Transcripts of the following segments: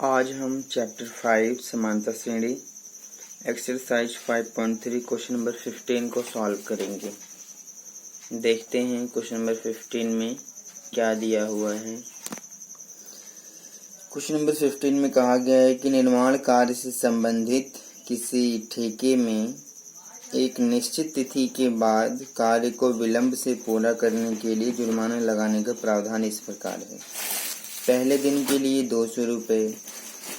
आज हम चैप्टर 5 समानता श्रेणी एक्सरसाइज 5.3 क्वेश्चन नंबर 15 को सॉल्व करेंगे। देखते हैं क्वेश्चन नंबर 15 में क्या दिया हुआ है। क्वेश्चन नंबर 15 में कहा गया है कि निर्माण कार्य से संबंधित किसी ठेके में एक निश्चित तिथि के बाद कार्य को विलंब से पूरा करने के लिए जुर्माना लगाने का प्रावधान इस प्रकार है। पहले दिन के लिए 200 रुपये,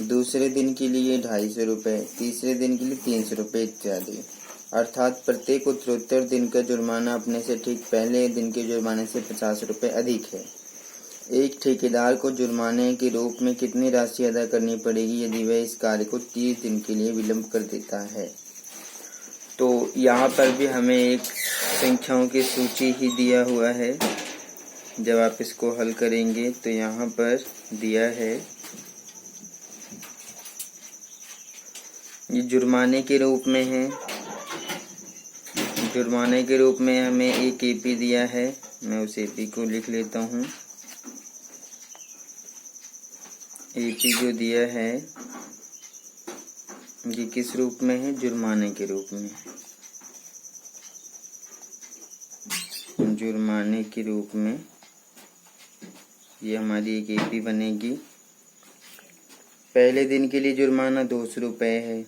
दूसरे दिन के लिए 250 रुपये, तीसरे दिन के लिए 300 रुपये इत्यादि। अर्थात प्रत्येक उत्तरोत्तर दिन का जुर्माना अपने से ठीक पहले दिन के जुर्माने से 50 रुपये अधिक है। एक ठेकेदार को जुर्माने के रूप में कितनी राशि अदा करनी पड़ेगी यदि वह इस कार्य को 30 दिन के लिए विलंब कर देता है। तो यहाँ पर भी हमें एक संख्याओं की सूची ही दिया हुआ है। जब आप इसको हल करेंगे तो यहाँ पर दिया है, ये जुर्माने के रूप में है। जुर्माने के रूप में हमें एक एपी दिया है, मैं उस एपी को लिख लेता हूँ। एपी जो दिया है ये किस रूप में है? जुर्माने के रूप में। जुर्माने के रूप में ये हमारी एक एपी बनेगी। पहले दिन के लिए जुर्माना 200 रुपये है,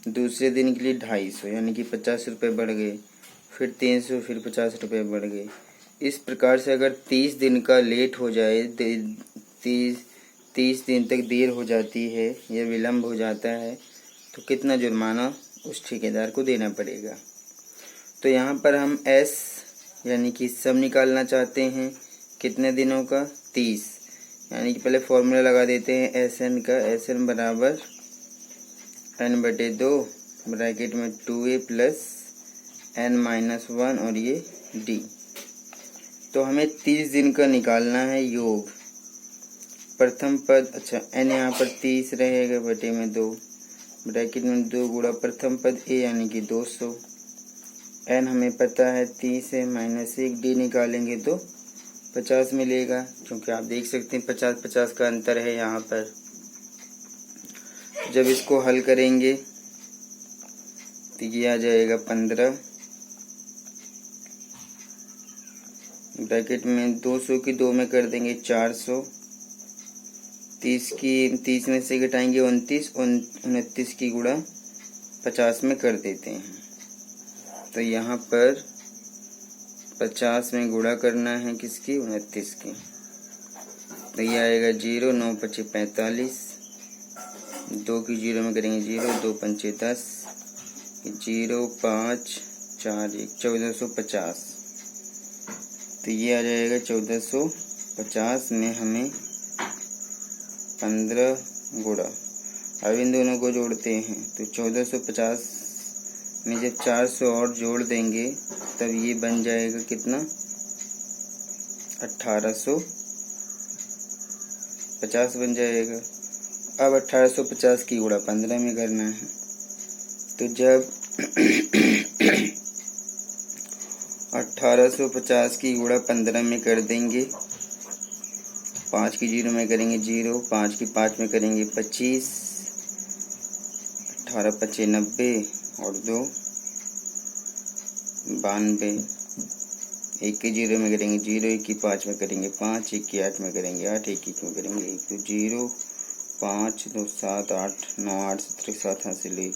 दूसरे दिन के लिए 250, यानी कि 50 रुपये बढ़ गए, फिर 300, फिर 50 रुपये बढ़ गए। इस प्रकार से अगर 30 दिन का लेट हो जाए, 30 दिन तक देर हो जाती है या विलम्ब हो जाता है तो कितना जुर्माना उस ठेकेदार को देना पड़ेगा। तो यहाँ पर हम एस यानी कि सम निकालना चाहते हैं। कितने दिनों का? 30, यानी कि पहले फॉर्मूला लगा देते हैं एस एन का। एस एन बराबर n/2 ब्रैकेट में 2a प्लस n-1 और ये d। तो हमें 30 दिन का निकालना है योग। प्रथम पद, अच्छा n यहाँ पर 30 रहेगा बटे में 2 ब्रैकेट में 2 गुणा प्रथम पद a यानी कि 200। n हमें पता है 30 है, -1 d निकालेंगे तो 50 मिलेगा, क्योंकि आप देख सकते हैं 50-50 का अंतर है यहाँ पर। जब इसको हल करेंगे तो ये आ जाएगा 15 ब्रैकेट में 200 की 2 में कर देंगे 400, 30 में से घटाएंगे 29 की गुणा 50 में कर देते हैं। तो यहाँ पर 50 में गुणा करना है किसकी? 29 की। तो ये आएगा 0, 9 × 5 = 45, 2 की 0 में करेंगे 0, 2 × 5 = 10, 0, 5, 4, 1 1450। तो ये आ जाएगा 1450 में हमें 15 गुणा। अब इन दोनों को जोड़ते हैं तो 1450 में जब 400 और जोड़ देंगे तब ये बन जाएगा कितना? 1850 बन जाएगा। अब 1850 की गुणा 15 में करना है। तो जब 1850 की गुणा 15 में कर देंगे, 5 की 0 में करेंगे 0, 5 की 5 में करेंगे 25, 18 × 5 = 90 और 2 92, 1 की 0 में करेंगे 0, 1 की 5 में करेंगे 5, 1 की 8 में करेंगे 8, 1 की में करेंगे 1, तो 0, 5, 2, 7, 8, 9, 8, 17, 7 हासिल 1,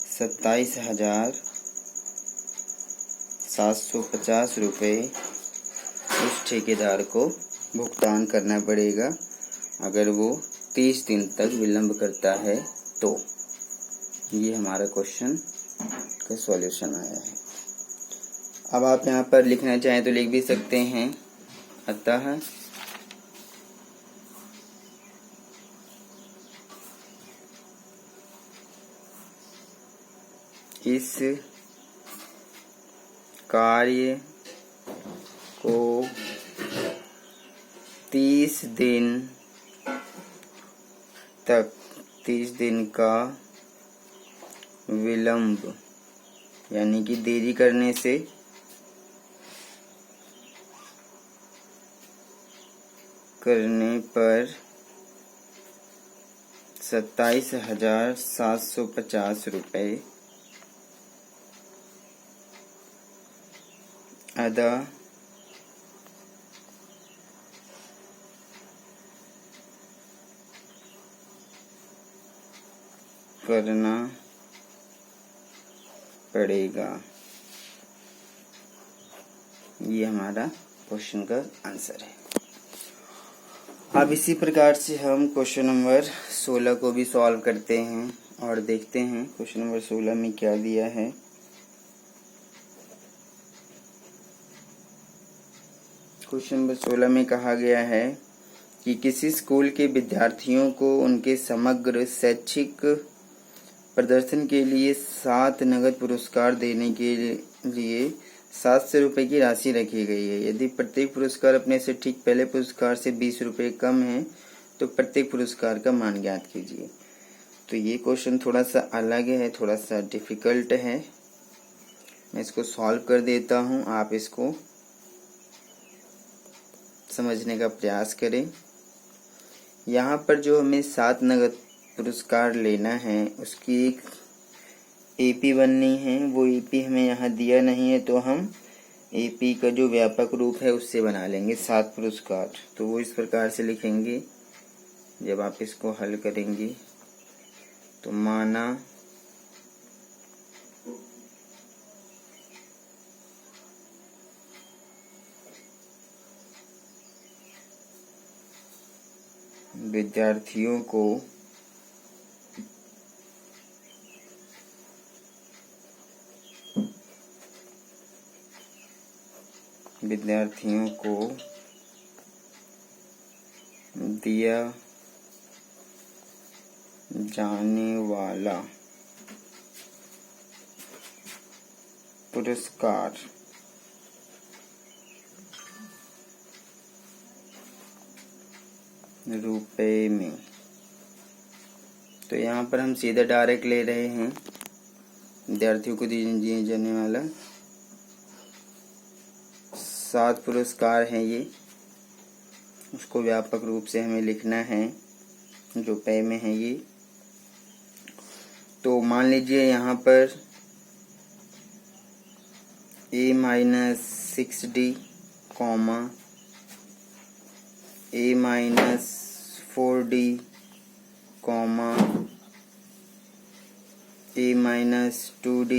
27,750 रुपये उस ठेकेदार को भुगतान करना पड़ेगा अगर वो 30 दिन तक विलंब करता है तो। ये हमारा क्वेश्चन का सॉल्यूशन आया है। अब आप यहाँ पर लिखना चाहें तो लिख भी सकते हैं। अतः इस कार्य को 30 दिन तक 30 दिन का विलंब यानी कि देरी करने से पर 27,750 रुपये अदा करना पड़ेगा। ये हमारा क्वेश्चन का आंसर है। अब इसी प्रकार से हम क्वेश्चन नंबर 16 को भी सॉल्व करते हैं और देखते हैं क्वेश्चन नंबर 16 में क्या दिया है। क्वेश्चन नंबर 16 में कहा गया है कि किसी स्कूल के विद्यार्थियों को उनके समग्र शैक्षिक प्रदर्शन के लिए 7 नगद पुरस्कार देने के लिए 700 रुपये की राशि रखी गई है। यदि प्रत्येक पुरस्कार अपने से ठीक पहले पुरस्कार से 20 रुपये कम है तो प्रत्येक पुरस्कार का मान ज्ञात कीजिए। तो ये क्वेश्चन थोड़ा सा अलग है, थोड़ा सा डिफिकल्ट है। मैं इसको सॉल्व कर देता हूँ, आप इसको समझने का प्रयास करें। यहाँ पर जो हमें 7 नगद पुरस्कार लेना है उसकी एक एपी बननी है। वो एपी हमें यहाँ दिया नहीं है तो हम एपी का जो व्यापक रूप है उससे बना लेंगे 7 पुरस्कार। तो वो इस प्रकार से लिखेंगे, जब आप इसको हल करेंगे तो माना विद्यार्थियों को दिया जाने वाला पुरस्कार रुपए में। तो यहाँ पर हम सीधा डायरेक्ट ले रहे हैं, विद्यार्थियों को दिए जाने वाला 7 पुरस्कार हैं ये, उसको व्यापक रूप से हमें लिखना है, रुपए में है ये। तो मान लीजिए यहाँ पर A-6D comma A-4D comma A-2D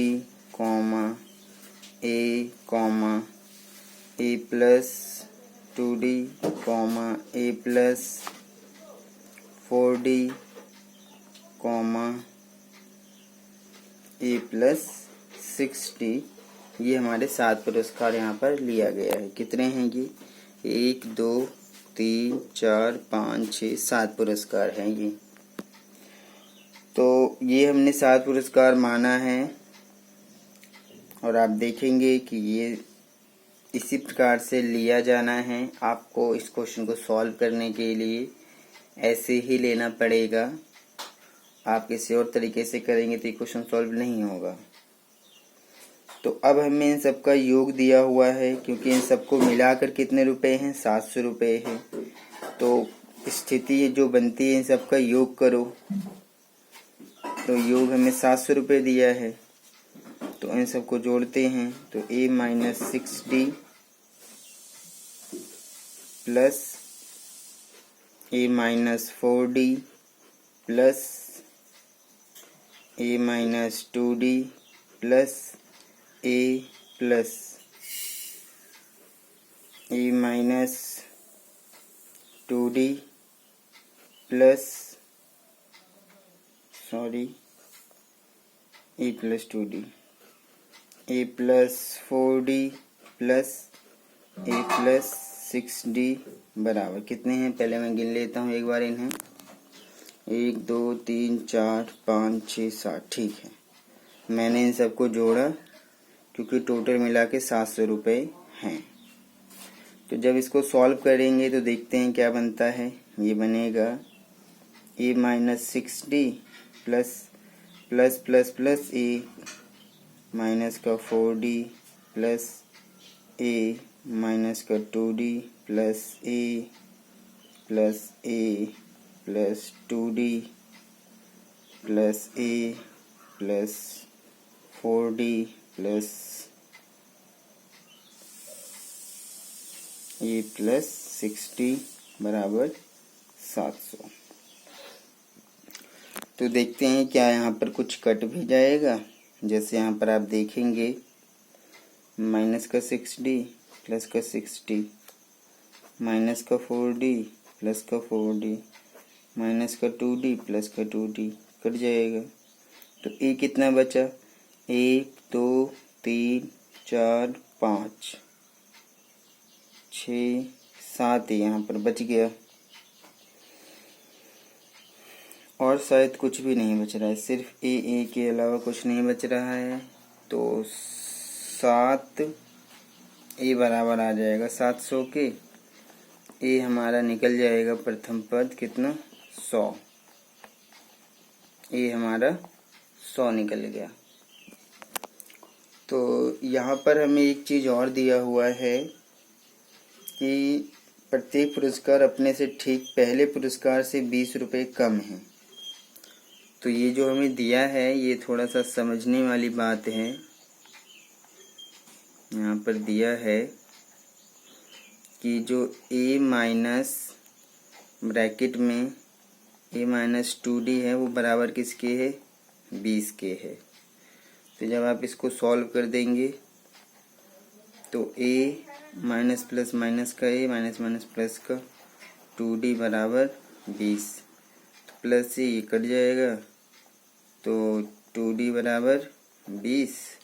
comma A+2D comma A+4D comma A+6D। ये हमारे 7 पुरस्कार यहाँ पर लिया गया है। कितने हैं ये? 1 2 3 4 5 6 7 पुरस्कार हैं ये। तो ये हमने 7 पुरस्कार माना है और आप देखेंगे कि ये इसी प्रकार से लिया जाना है। आपको इस क्वेश्चन को सॉल्व करने के लिए ऐसे ही लेना पड़ेगा। आप किसी और तरीके से करेंगे तो ये क्वेश्चन सॉल्व नहीं होगा। तो अब हमें इन सबका योग दिया हुआ है, क्योंकि इन सबको मिलाकर कितने रुपए हैं? 700 रुपये है। तो स्थिति जो बनती है इन सबका योग करो, तो योग हमें 700 रुपये दिया है। तो इन सबको जोड़ते हैं तो A-6D plus A-4D plus A-2D plus A+2D plus A+2D A+4D plus A+6D बराबर कितने हैं? पहले मैं गिन लेता हूँ एक बार इन्हें। 1 2 3 4 5 6 7। ठीक है, मैंने इन सबको जोड़ा क्योंकि टोटल मिला के 700 रुपये हैं। तो जब इसको सॉल्व करेंगे तो देखते हैं क्या बनता है। ये बनेगा A-6D plus plus plus plus A-4D plus A-2D plus A+2D plus a plus 4D plus a plus 60 बराबर 700। तो देखते हैं क्या यहाँ पर कुछ कट भी जाएगा। जैसे यहाँ पर आप देखेंगे माइनस का 6D प्लस का 60, माइनस का 4D प्लस का 4D, माइनस का 2D प्लस का 2D कट जाएगा। तो ए कितना बचा? 1 2 3 4 5 6 7 यहाँ पर बच गया, और शायद कुछ भी नहीं बच रहा है, सिर्फ ए के अलावा कुछ नहीं बच रहा है। तो 7 ए बराबर आ जाएगा 700 के। ए हमारा निकल जाएगा प्रथम पद कितना? 100। ए हमारा 100 निकल गया। तो यहाँ पर हमें एक चीज़ और दिया हुआ है कि प्रत्येक पुरस्कार अपने से ठीक पहले पुरस्कार से 20 रुपये कम है। तो ये जो हमें दिया है ये थोड़ा सा समझने वाली बात है। यहाँ पर दिया है कि जो a माइनस ब्रैकेट में a माइनस 2D है वो बराबर किसके है? 20 के है। तो जब आप इसको सॉल्व कर देंगे तो a माइनस प्लस माइनस का a माइनस माइनस प्लस का 2D बराबर 20, तो प्लस से ये कट जाएगा, तो 2D बराबर 20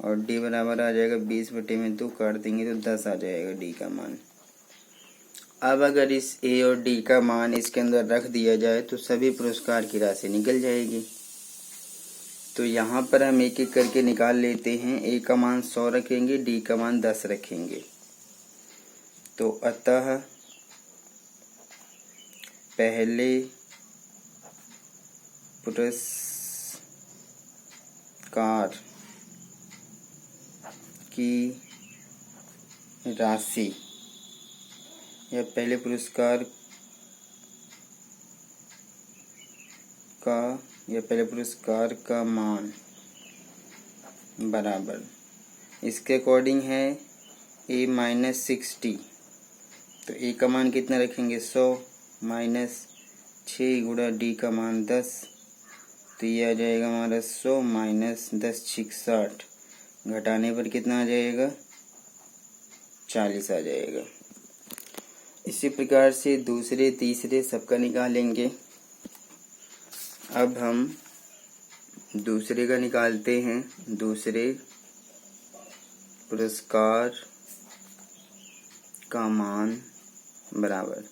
और D बराबर आ जाएगा 20 बटे में 2 काट देंगे तो 10 आ जाएगा D का मान। अब अगर इस A और D का मान इसके अंदर रख दिया जाए तो सभी पुरस्कार की राशि निकल जाएगी। तो यहाँ पर हम एक एक करके निकाल लेते हैं। A का मान 100 रखेंगे, D का मान 10 रखेंगे। तो अतः पहले पुरस्कार की राशि या पहले पुरस्कार का मान बराबर इसके अकॉर्डिंग है a माइनस 60। तो a का मान कितना रखेंगे? 100 माइनस 6 गुणा D का मान 10, तो ये आ जाएगा हमारा 100 माइनस 10 6 60, घटाने पर कितना आ जाएगा? 40 आ जाएगा। इसी प्रकार से दूसरे तीसरे सबका निकालेंगे। अब हम दूसरे का निकालते हैं। दूसरे पुरस्कार का मान बराबर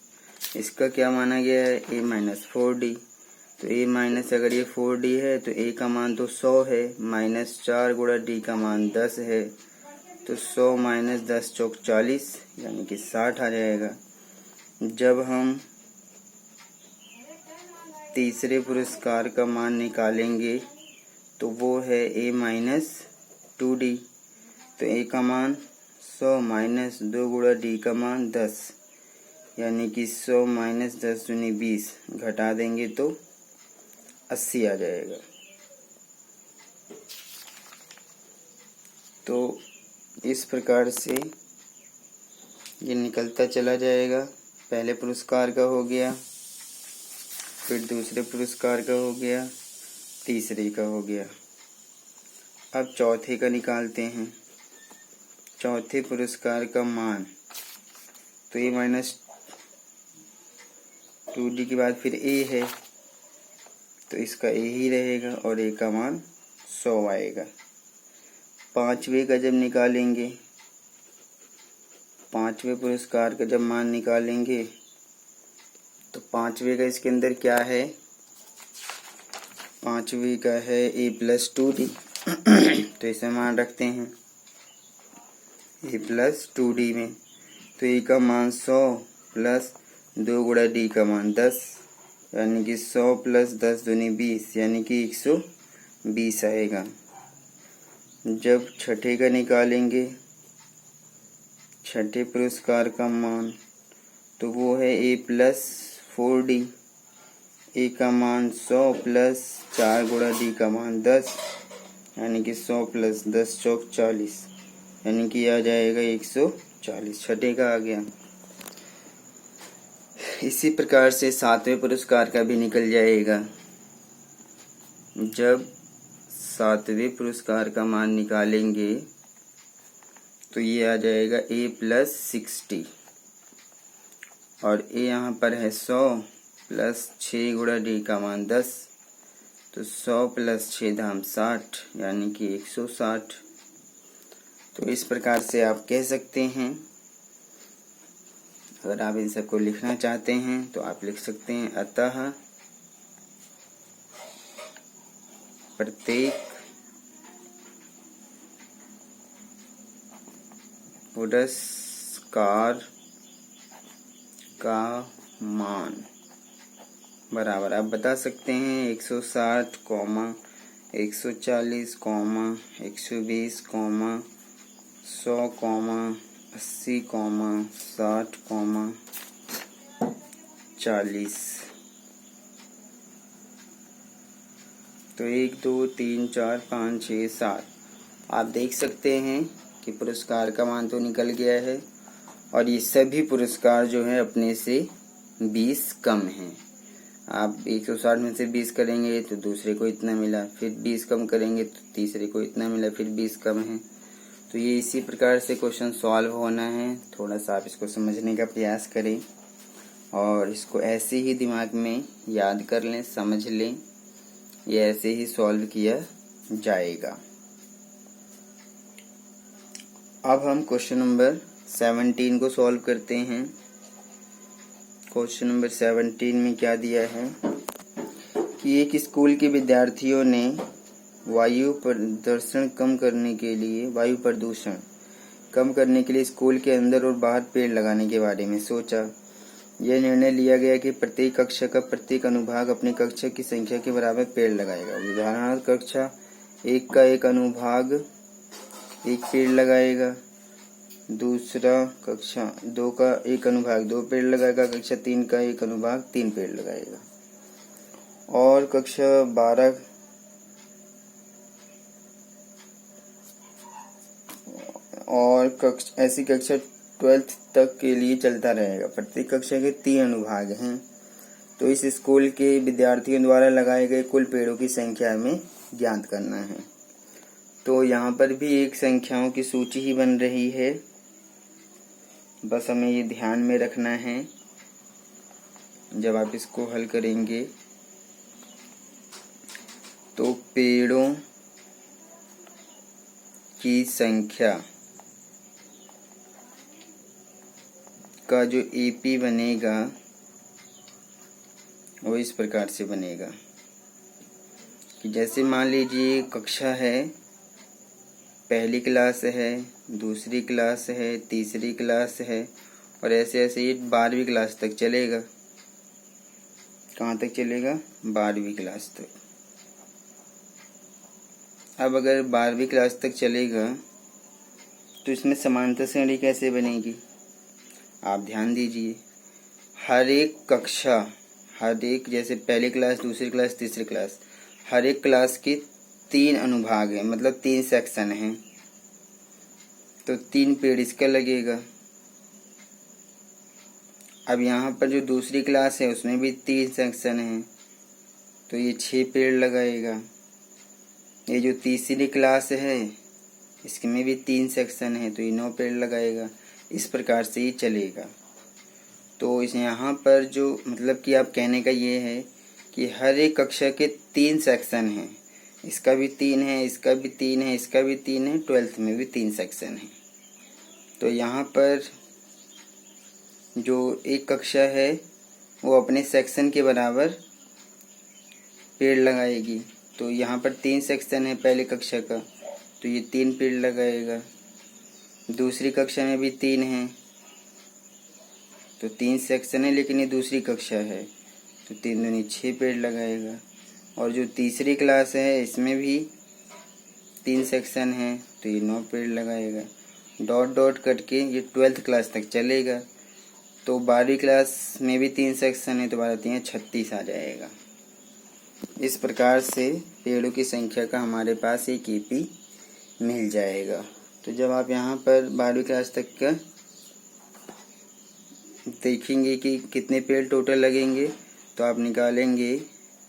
इसका क्या माना गया है? a minus 4D। तो a माइनस अगर ये 4D है तो a का मान तो 100 है, माइनस 4 गुणा D का मान 10 है, तो 100 माइनस 10 चौक 40 यानी कि 60 आ जाएगा। जब हम तीसरे पुरस्कार का मान निकालेंगे तो वो है a माइनस 2D। तो a का मान 100 माइनस 2 गुणा D का मान 10 यानी कि 100 माइनस 10 दूनी 20, घटा देंगे तो 80 आ जाएगा। तो इस प्रकार से ये निकलता चला जाएगा। पहले पुरस्कार का हो गया, फिर दूसरे पुरस्कार का हो गया, तीसरे का हो गया। अब चौथे का निकालते हैं। चौथे पुरस्कार का मान तो a माइनस 2D के बाद फिर a है तो इसका a ही रहेगा और a का मान 100 आएगा। पांचवे का जब निकालेंगे, पांचवे पुरस्कार का जब मान निकालेंगे तो पांचवे का इसके अंदर क्या है? पांचवे का है a प्लस 2D। तो इसे मान रखते हैं a प्लस 2D में। तो a का मान 100 प्लस 2 गुणा D का मान 10 यानी कि 100 प्लस 10 दूनी 20 यानी कि 120 आएगा। जब छठे का निकालेंगे, छठे पुरस्कार का मान तो वो है a प्लस 4D। ए का मान 100 प्लस 4 गुणा डी का मान 10, यानी कि 100 प्लस 10 चौक 40, यानी कि आ जाएगा 140। छठे का आ गया। इसी प्रकार से सातवें पुरस्कार का भी निकल जाएगा। जब सातवें पुरस्कार का मान निकालेंगे तो ये आ जाएगा a प्लस 60, और a यहाँ पर है 100 प्लस 6 गुणा डी का मान 10, तो 100 प्लस 6 धाम 60, यानी कि 160। तो इस प्रकार से आप कह सकते हैं। अगर आप इन सबको लिखना चाहते हैं तो आप लिख सकते हैं, अतः प्रत्येक पुरस्कार का मान बराबर आप बता सकते हैं 160, 140, 120, 100, 80, 60, 40। तो 1 2 3 4 5 6 7 आप देख सकते हैं कि पुरस्कार का मान तो निकल गया है, और ये सभी पुरस्कार जो है अपने से 20 कम हैं। आप 160 में से 20 करेंगे तो दूसरे को इतना मिला, फिर 20 कम करेंगे तो तीसरे को इतना मिला, फिर 20 कम है। तो ये इसी प्रकार से क्वेश्चन सॉल्व होना है। थोड़ा सा आप इसको समझने का प्रयास करें और इसको ऐसे ही दिमाग में याद कर लें, समझ लें। ये ऐसे ही सॉल्व किया जाएगा। अब हम क्वेश्चन नंबर 17 को सॉल्व करते हैं। क्वेश्चन नंबर 17 में क्या दिया है कि एक स्कूल के विद्यार्थियों ने वायु प्रदूषण कम करने के लिए स्कूल के अंदर और बाहर पेड़ लगाने के बारे में सोचा। यह निर्णय लिया गया कि प्रत्येक कक्षा का प्रत्येक अनुभाग अपनी कक्षा की संख्या के बराबर पेड़ लगाएगा। उदाहरणार्थ कक्षा 1 का एक अनुभाग 1 पेड़ लगाएगा, दूसरा कक्षा 2 का एक अनुभाग 2 पेड़ लगाएगा, कक्षा 3 का एक अनुभाग 3 पेड़ लगाएगा, और कक्षा 12 और ऐसी कक्षा 12th तक के लिए चलता रहेगा। प्रत्येक कक्षा के 3 अनुभाग हैं। तो इस स्कूल के विद्यार्थियों द्वारा लगाए गए कुल पेड़ों की संख्या हमें ज्ञात करना है। तो यहाँ पर भी एक संख्याओं की सूची ही बन रही है, बस हमें ये ध्यान में रखना है जब आप इसको हल करेंगे। तो पेड़ों की संख्या का जो एपी बनेगा वो इस प्रकार से बनेगा कि जैसे मान लीजिए कक्षा है, पहली क्लास है, दूसरी क्लास है, तीसरी क्लास है, और ऐसे ऐसे ये 12वीं क्लास तक चलेगा। कहाँ तक चलेगा? 12वीं क्लास तक। अब अगर 12वीं क्लास तक चलेगा तो इसमें समांतर श्रेणी कैसे बनेगी? आप ध्यान दीजिए। हर एक कक्षा, जैसे पहली क्लास, दूसरी क्लास, तीसरी क्लास, हर एक क्लास के 3 अनुभाग हैं, मतलब 3 सेक्शन हैं। तो 3 पेड़ इसका लगेगा। अब यहाँ पर जो दूसरी क्लास है उसमें भी 3 सेक्शन हैं, तो ये 6 पेड़ लगाएगा। ये जो तीसरी क्लास है इसमें भी 3 सेक्शन है, तो ये 9 पेड़ लगाएगा। इस प्रकार से ही चलेगा। तो इस यहाँ पर जो मतलब कि आप कहने का ये है कि हर एक कक्षा के 3 सेक्शन हैं, इसका भी 3 है, इसका भी 3 है, इसका भी 3 है, 12th में भी 3 सेक्शन है। तो यहाँ पर जो एक कक्षा है वो अपने सेक्शन के बराबर पेड़ लगाएगी। तो यहाँ पर 3 सेक्शन है पहले कक्षा का, तो ये 3 पेड़ लगाएगा। दूसरी कक्षा में भी 3 हैं, तो 3 सेक्शन है, लेकिन ये दूसरी कक्षा है, तो 3 दूनी 6 पेड़ लगाएगा। और जो तीसरी क्लास है इसमें भी 3 सेक्शन है, तो ये 9 पेड़ लगाएगा। डॉट डॉट करके ये 12th क्लास तक चलेगा। तो 12वीं क्लास में भी 3 सेक्शन है तो 12 × 36 आ जाएगा। इस प्रकार से पेड़ों की संख्या का हमारे पास एक ईपी मिल जाएगा। तो जब आप यहाँ पर 12वीं क्लास तक का देखेंगे कि कितने पेड़ टोटल लगेंगे, तो आप निकालेंगे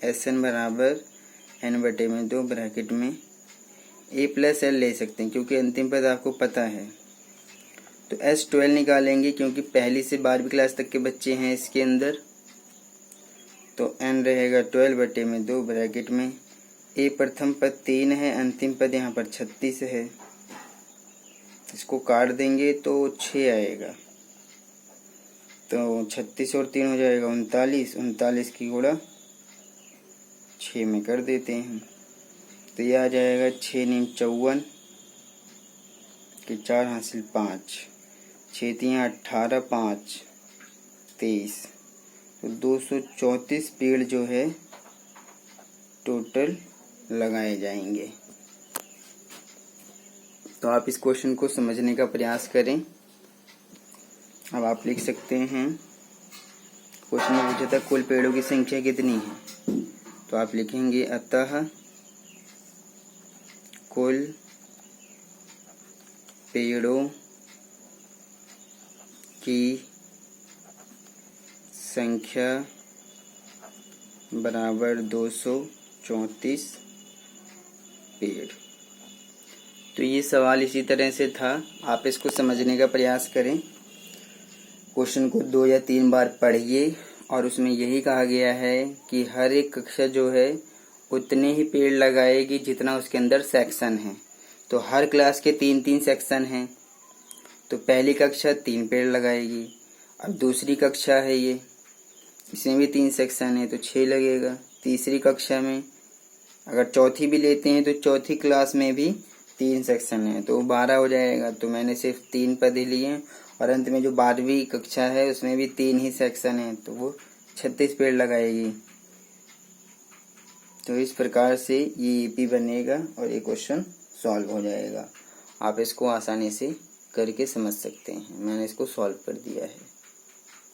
SN बराबर n/2 ब्रैकेट में a + l ले सकते हैं क्योंकि अंतिम पद आपको पता है। तो S12 निकालेंगे क्योंकि पहली से 12वीं क्लास तक के बच्चे हैं इसके अंदर, तो n रहेगा 12/2 ब्रैकेट में। a प्रथम पद 3 है, अंतिम पद यहाँ पर 36 है, इसको काट देंगे तो 6 आएगा। तो 36 और 3 हो जाएगा 39, 39 की गुणा 6 में कर देते हैं तो ये आ जाएगा 6 × 54 के 4 हासिल 5, 6 × 18, 5 23, तो 234 पेड़ जो है टोटल लगाए जाएंगे। तो आप इस क्वेश्चन को समझने का प्रयास करें। अब आप लिख सकते हैं, क्वेश्चन में पूछा था कुल पेड़ों की संख्या कितनी है, तो आप लिखेंगे अतः कुल पेड़ों की संख्या बराबर 234 पेड़। तो ये सवाल इसी तरह से था, आप इसको समझने का प्रयास करें। क्वेश्चन को 2 या 3 बार पढ़िए और उसमें यही कहा गया है कि हर एक कक्षा जो है उतने ही पेड़ लगाएगी जितना उसके अंदर सेक्शन है। तो हर क्लास के 3-3 सेक्शन हैं, तो पहली कक्षा 3 पेड़ लगाएगी। अब दूसरी कक्षा है ये, इसमें भी 3 सेक्शन है तो 6 लगेगा। तीसरी कक्षा में अगर चौथी भी लेते हैं तो चौथी क्लास में भी 3 सेक्शन है तो 12 हो जाएगा। तो मैंने सिर्फ 3 पद ही लिए और अंत में जो 12वीं कक्षा है उसमें भी 3 ही सेक्शन है तो वो 36 पेड़ लगाएगी। तो इस प्रकार से ये ईपी बनेगा और ये क्वेश्चन सॉल्व हो जाएगा। आप इसको आसानी से करके समझ सकते हैं। मैंने इसको सॉल्व कर दिया है।